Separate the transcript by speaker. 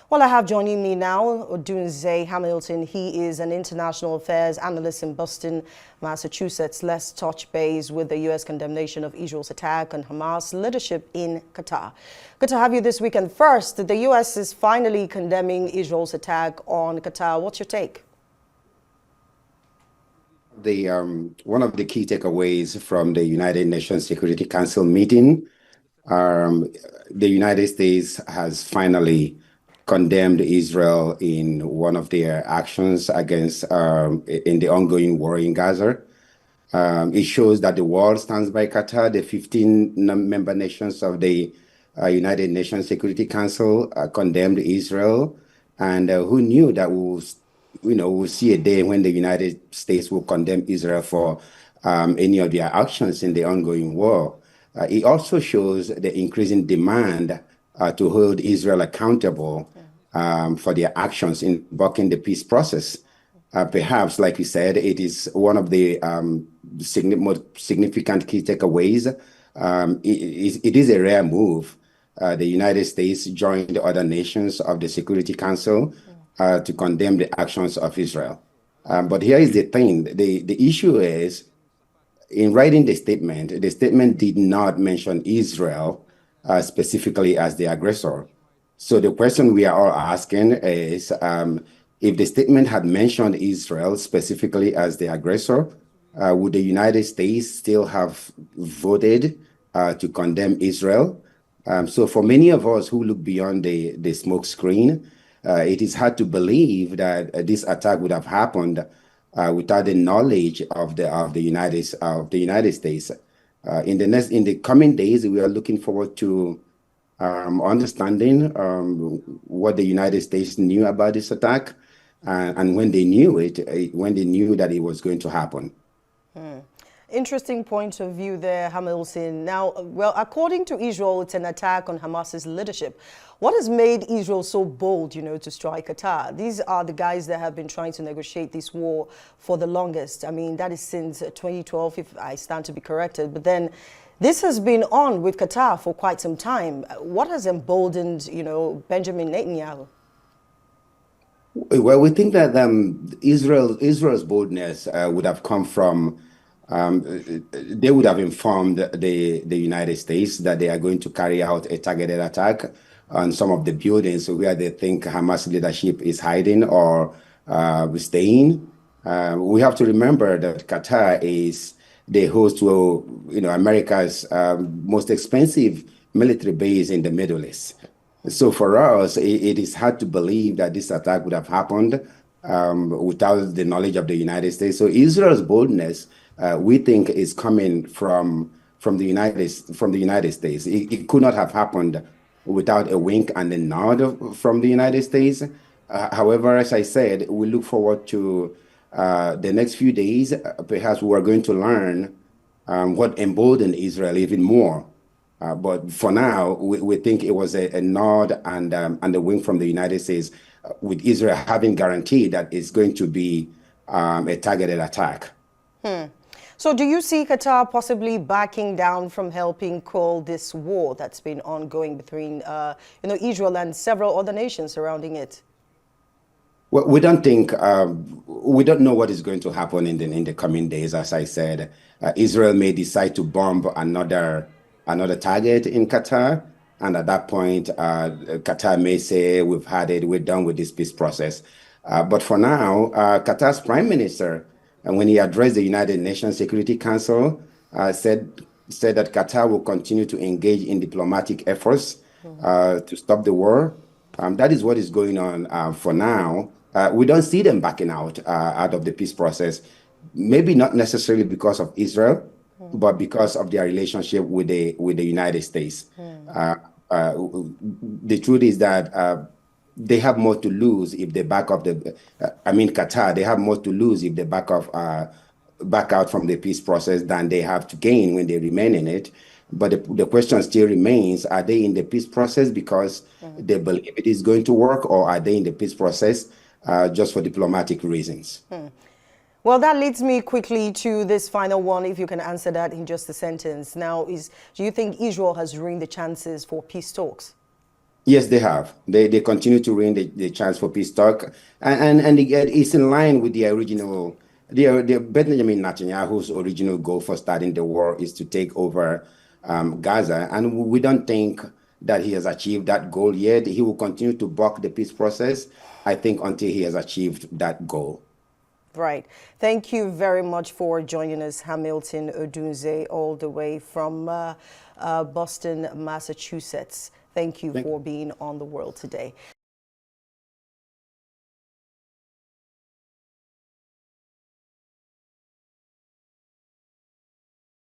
Speaker 1: Well, I have joining me now Odunze Hamilton. He is an international affairs analyst in Boston, Massachusetts. Let's touch base with the U.S. condemnation of Israel's attack on Hamas leadership in Qatar. Good to have you this weekend. First, the U.S. is finally condemning Israel's attack on Qatar. What's your take?
Speaker 2: One of the key takeaways from the United Nations Security Council meeting, the United States has finally condemned Israel in one of their actions against in the ongoing war in Gaza. It shows that the world stands by Qatar. The 15 member nations of the United Nations Security Council condemned Israel, and who knew that we'll see a day when the United States will condemn Israel for any of their actions in the ongoing war. It also shows the increasing demand to hold Israel accountable for their actions in blocking the peace process. Perhaps, like you said, it is one of the most significant key takeaways. It is a rare move. The United States joined other nations of the Security Council to condemn the actions of Israel. But here is the thing. The issue is, in writing the statement did not mention Israel specifically as the aggressor. So the question we are all asking is, if the statement had mentioned Israel specifically as the aggressor, would the United States still have voted to condemn Israel? So for many of us who look beyond the smoke screen, it is hard to believe that this attack would have happened without the knowledge of the United States. In the coming days, we are looking forward to understanding what the United States knew about this attack, and when they knew that it was going to happen.
Speaker 1: Interesting point of view there, Hamilton. Now, well, according to Israel, it's an attack on Hamas's leadership. What has made Israel so bold, to strike Qatar? These are the guys that have been trying to negotiate this war for the longest. I mean, that is since 2012, if I stand to be corrected. But then this has been on with Qatar for quite some time. What has emboldened, Benjamin Netanyahu?
Speaker 2: Well, we think that Israel's boldness would have come from they would have informed the United States that they are going to carry out a targeted attack on some of the buildings where they think Hamas leadership is hiding or staying. We have to remember that Qatar is the host to America's most expensive military base in the Middle East. So for us, it is hard to believe that this attack would have happened without the knowledge of the United States. So Israel's boldness, we think, is coming from the United States. It could not have happened without a wink and a nod from the United States. However, as I said, we look forward to the next few days. Perhaps we are going to learn what emboldened Israel even more. But for now, we think it was a nod and a wink from the United States, with Israel having guaranteed that it's going to be a targeted attack.
Speaker 1: So do you see Qatar possibly backing down from helping quell this war that's been ongoing between Israel and several other nations surrounding it?
Speaker 2: Well, we don't know what is going to happen in the coming days. As I said, Israel may decide to bomb another target in Qatar, and at that point, Qatar may say, "We've had it. We're done with this peace process." But for now, Qatar's prime minister, and when he addressed the United Nations Security Council, said that Qatar will continue to engage in diplomatic efforts to stop the war. That is what is going on for now. We don't see them backing out of the peace process, maybe not necessarily because of Israel, but because of their relationship with the United States. The truth is that they have more to lose if they back up Qatar. They have more to lose if they back out from the peace process than they have to gain when they remain in it. But the question still remains: are they in the peace process because they believe it is going to work, or are they in the peace process just for diplomatic reasons?
Speaker 1: Well, that leads me quickly to this final one, if you can answer that in just a sentence. Now, do you think Israel has ruined the chances for peace talks?
Speaker 2: Yes, they have. They continue to rain the chance for peace talk, and it's in line with the original. The Benjamin Netanyahu's original goal for starting the war is to take over Gaza, and we don't think that he has achieved that goal yet. He will continue to block the peace process, I think, until he has achieved that goal.
Speaker 1: Right. Thank you very much for joining us, Hamilton Odunze, all the way from Boston, Massachusetts. Thank you for being on The World Today.